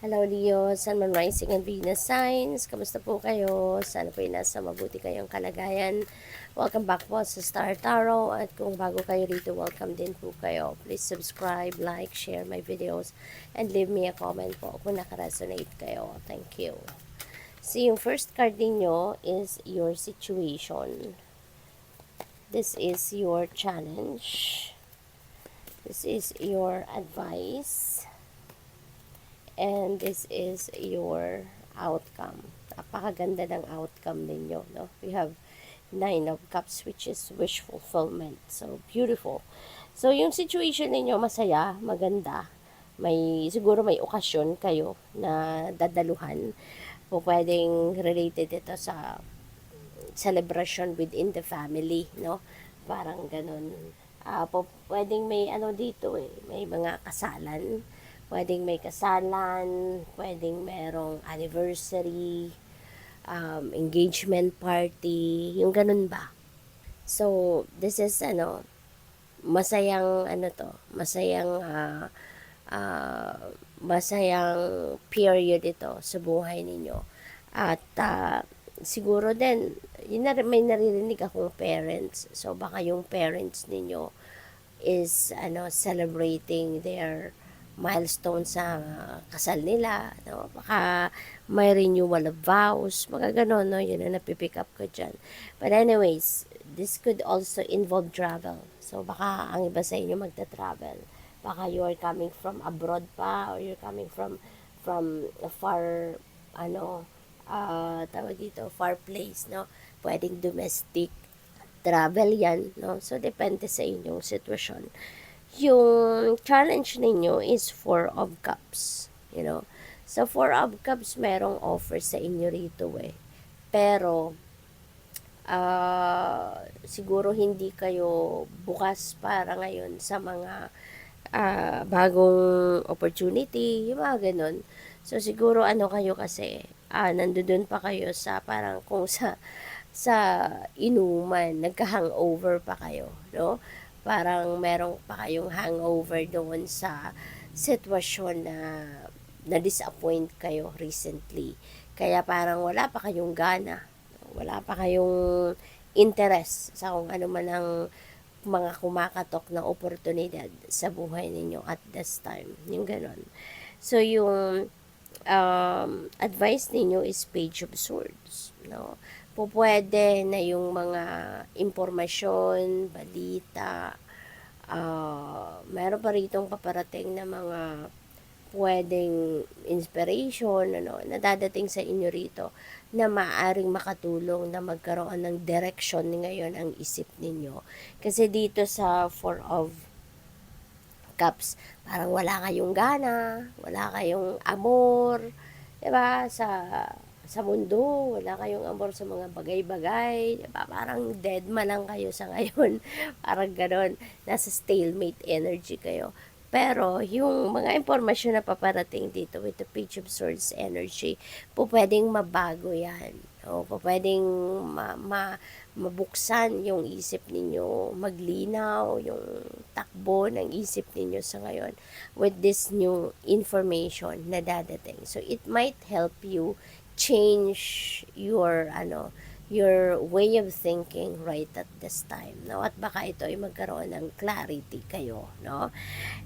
Hello Leo, Sun, Moon, Rising and Venus signs. Kamusta po kayo? Sana po ay nasa mabuti kayong kalagayan. Welcome back po sa Star Tarot. At kung bago kayo rito, welcome din po kayo. Please subscribe, like, share my videos, and leave me a comment po kung nakaresonate kayo. Thank you. So yung first card ninyo is your situation. This is your challenge. This is your advice. And this is your outcome. Napakaganda ng outcome ninyo, no? We have 9 of Cups, which is wish fulfillment. So, beautiful. So, yung situation ninyo, masaya, maganda. Siguro may okasyon kayo na dadaluhan. O pwedeng related ito sa celebration within the family, no? Parang ganun. Pwedeng may dito may mga kasalan, pwedeng may kasalan, pwedeng merong anniversary, engagement party, yung ganun ba. So, this is masayang masayang period ito sa buhay ninyo. At siguro din, may naririnig akong parents. So, baka yung parents ninyo is celebrating their milestone sa kasal nila, no? Baka may renewal of vows, mga ganon, no? Yun ang napipick up ko dyan. But anyways, this could also involve travel. So, baka ang iba sa inyo magta-travel. Baka you are coming from abroad pa, or you're coming from a far, tawag dito, far place, no? Pwedeng domestic travel yan, no? So, depende sa inyong sitwasyon. Yung challenge ninyo is 4 of Cups, you know. So, 4 of Cups, merong offer sa inyo rito Pero, siguro hindi kayo bukas para ngayon sa mga bagong opportunity, yung mga ganun. So, siguro kayo kasi, nandoon pa kayo sa parang kung sa inuman, nagka-hangover pa kayo, no? Parang meron pa kayong hangover doon sa sitwasyon na disappoint kayo recently. Kaya parang wala pa kayong gana, wala pa kayong interest sa kung ano man ang mga kumakatok na oportunidad sa buhay ninyo at this time. Yung ganon. So, yung advice ninyo is Page of Swords, no? Pupwede na yung mga impormasyon, balita, meron pa ritong paparating na mga pwedeng inspiration, na dadating sa inyo rito na maaaring makatulong na magkaroon ng direction ngayon ang isip ninyo. Kasi dito sa 4 of Cups, parang wala kayong gana, wala kayong amor, 'di ba? Sa mundo, wala kayong amor sa mga bagay-bagay, 'di ba? Parang dead man lang kayo sa ngayon. Parang ganoon, nasa stalemate energy kayo. Pero, yung mga impormasyon na paparating dito with the Page of Swords energy, pwedeng mabago yan. O, pwedeng mabuksan yung isip ninyo, maglinaw yung takbo ng isip ninyo sa ngayon with this new information na dadating. So, it might help you change your way of thinking right at this time, no? At baka ito ay magkaroon ng clarity kayo, no?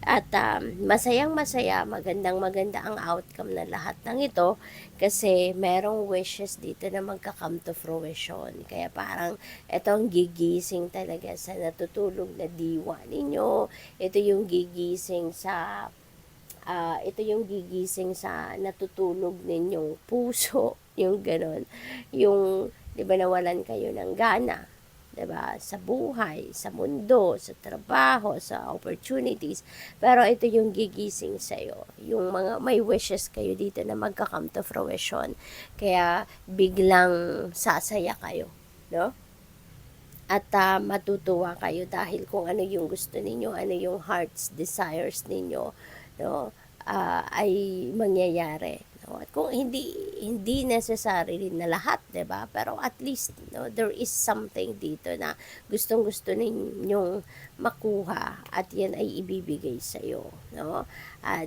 At masayang-masaya, magandang-maganda ang outcome na lahat ng ito kasi merong wishes dito na magka-come to fruition. Kaya parang itong gigising talaga sa natutulog na diwa ninyo. Ito yung gigising sa natutulog ninyong puso, yung ganon. Yung, di ba, nawalan kayo ng gana, di ba, sa buhay, sa mundo, sa trabaho, sa opportunities. Pero ito yung gigising sa'yo. Yung mga may wishes kayo dito na magka-come to fruition. Kaya biglang sasaya kayo, no? At matutuwa kayo dahil kung ano yung gusto ninyo, ano yung heart's desires ninyo, no, ay mangyayari, no? At kung hindi necessary na lahat, 'di ba? Pero at least, no, there is something dito na gustong-gusto ninyong makuha at yan ay ibibigay sa iyo, no?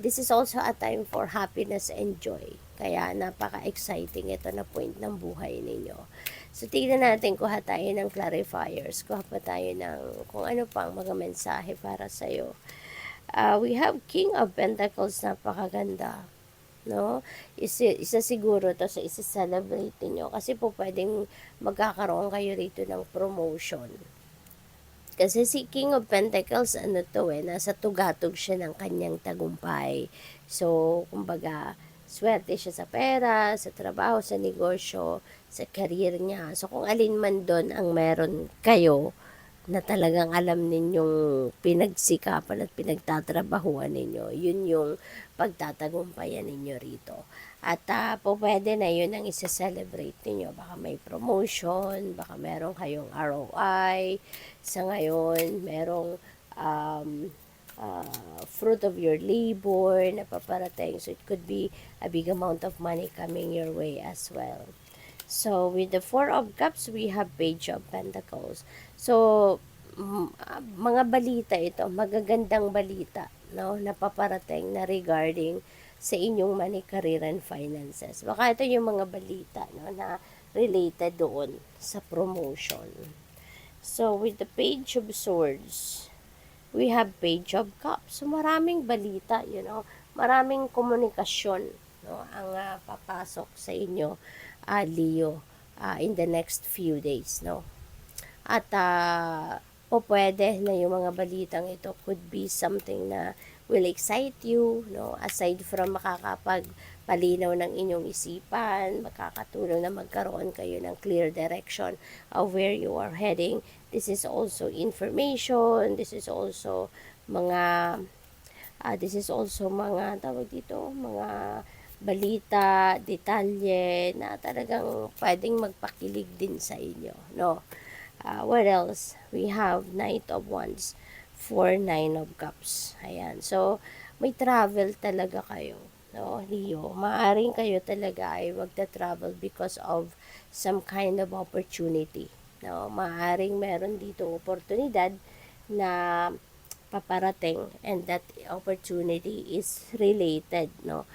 This is also a time for happiness and joy. Kaya napaka-exciting ito na point ng buhay ninyo. So, tignan natin, kuha tayo ng clarifiers, kuha pa tayo ng kung ano pang mga mensahe para sa iyo. We have King of Pentacles, napakaganda, no? Isa siguro to sa isa-celebrate niyo kasi po pwedeng magkakaroon kayo rito ng promotion. Kasi si King of Pentacles, nasa tugatog siya ng kanyang tagumpay. So, kumbaga, swerte siya sa pera, sa trabaho, sa negosyo, sa career niya. So, kung alin man doon ang meron kayo, na talagang alam ninyong pinagsikapan at pinagtatrabahuan ninyo, yun yung pagtatagumpayan ninyo rito. At po pwede na yun ang isa-celebrate ninyo. Baka may promotion, baka meron kayong ROI, sa ngayon merong fruit of your labor na paparating. So it could be a big amount of money coming your way as well. So, with the Four of Cups, we have Page of Pentacles. So, mga balita ito, magagandang balita, no, napaparating na regarding sa inyong money, career, and finances. Baka ito yung mga balita, no, na related doon sa promotion. So, with the Page of Swords, we have Page of Cups. So, maraming balita, maraming komunikasyon, no, ang papasok sa inyo, Leo, in the next few days, no? At po pwede na yung mga balitang ito could be something na will excite you, no? Aside from makakapagpalinaw ng inyong isipan, makakatulong na magkaroon kayo ng clear direction of where you are heading. This is also information, this is also mga tawag dito, mga balita, detalye na talagang pwedeng magpakilig din sa inyo, no? What else? We have Knight of Wands for Nine of Cups. Ayan. So, may travel talaga kayo, no, Leo. Maaring kayo talaga ay magta-travel because of some kind of opportunity, no? Maaring meron dito oportunidad na paparating, and that opportunity is related, no,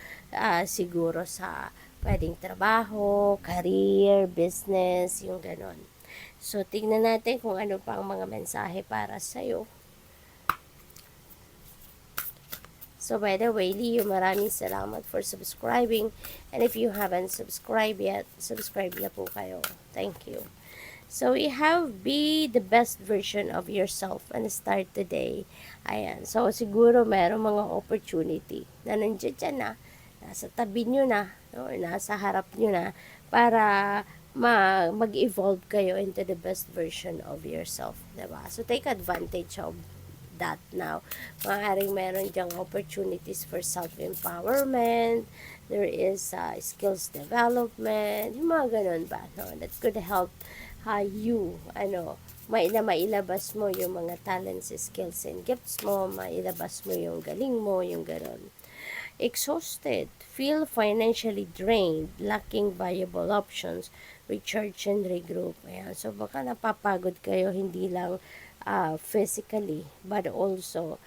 siguro sa pwedeng trabaho, career, business, yung ganon. So, tingnan natin kung ano pang mga mensahe para sa'yo. So, by the way, Leo, maraming salamat for subscribing. And if you haven't subscribed yet, subscribe na po kayo. Thank you. So, we have be the best version of yourself and start today. Ayan. So, siguro meron mga opportunity na nandiyan dyan na, nasa tabi nyo na, no, nasa harap nyo na, para mag-evolve kayo into the best version of yourself. Diba? So, take advantage of that now. Maaaring meron dyang opportunities for self-empowerment, there is skills development, yung mga ganun ba, no? That could help you, mailabas mo yung mga talents, skills, and gifts mo, mailabas mo yung galing mo, yung ganun. Exhausted, feel financially drained, lacking viable options, recharge and regroup. Ayan. So, baka napapagod kayo, hindi lang physically, but also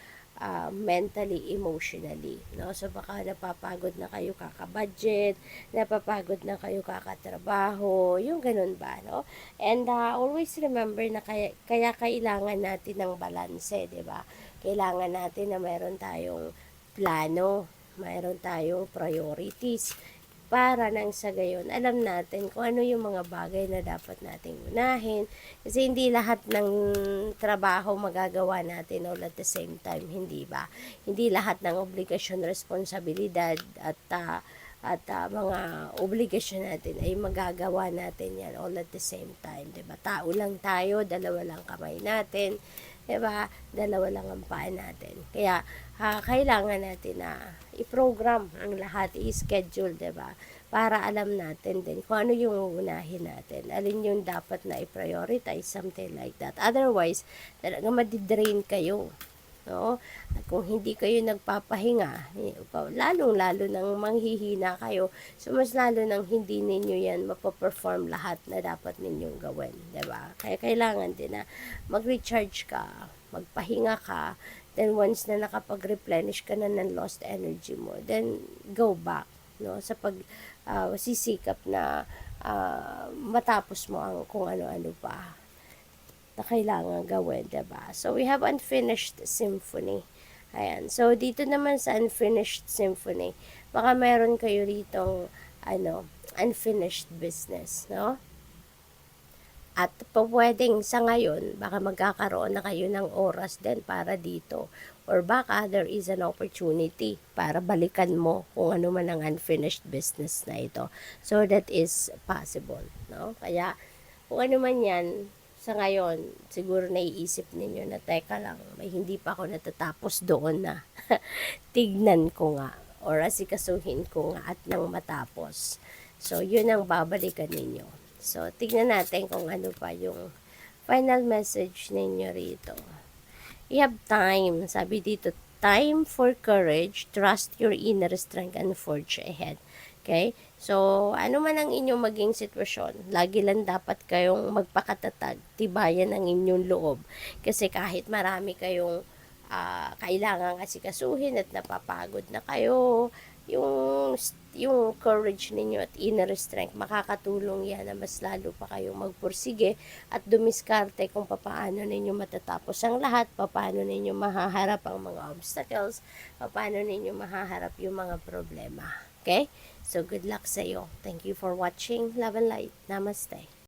mentally, emotionally, no? So, baka napapagod na kayo kakabudget, napapagod na kayo kakatrabaho, yung ganun ba, no? And always remember na kaya kailangan natin ng balanse, di ba? Kailangan natin na meron tayong plano, mayroon tayong priorities, para nang sa gayon, alam natin kung ano yung mga bagay na dapat nating unahin. Kasi hindi lahat ng trabaho magagawa natin all at the same time, hindi ba? Hindi lahat ng obligasyon, responsibilidad at mga obligasyon natin ay magagawa natin yan all at the same time, diba? Tao lang tayo, dalawa lang kamay natin, diba? Dalawa lang ang paa natin. Kaya, kailangan natin na i-program ang lahat, i-schedule, diba? Para alam natin din kung ano yung uunahin natin. Alin yung dapat na i-prioritize, something like that. Otherwise, talaga madidrain kayo. No? At kung hindi kayo nagpapahinga, lalong-lalo nang manghihina kayo, so mas lalo nang hindi ninyo yan mapaperform lahat na dapat ninyong gawin, 'di ba? Kaya kailangan din na mag-recharge ka, magpahinga ka, then once na nakapag-replenish ka na ng lost energy mo, then go back, no, sa pag sisikap na matapos mo ang kung ano-ano pa na kailangan gawin, diba? So, we have Unfinished Symphony. Ayan. So, dito naman sa Unfinished Symphony, baka meron kayo ritong, unfinished business, no? At pwedeng sa ngayon, baka magkakaroon na kayo ng oras din para dito. Or baka there is an opportunity para balikan mo kung ano man ang unfinished business na ito. So, that is possible, no? Kaya, kung ano man yan, sa ngayon, siguro naiisip ninyo na, teka lang, may hindi pa ako natatapos doon na tignan ko nga or asikasuhin ko nga at nang matapos. So, yun ang babalikan ninyo. So, tignan natin kung ano pa yung final message ninyo rito. You have time. Sabi dito, time for courage, trust your inner strength, and forge ahead. Okay? So, ano man ang inyong maging sitwasyon, lagi lang dapat kayong magpakatatag, tibayan ang inyong loob. Kasi kahit marami kayong kailangan asikasuhin at napapagod na kayo, yung courage ninyo at inner strength, makakatulong yan na mas lalo pa kayong magpursige at dumiskarte kung paano ninyo matatapos ang lahat, paano ninyo mahaharap ang mga obstacles, paano ninyo mahaharap yung mga problema. Okay? So, good luck sa iyo. Thank you for watching. Love and light. Namaste.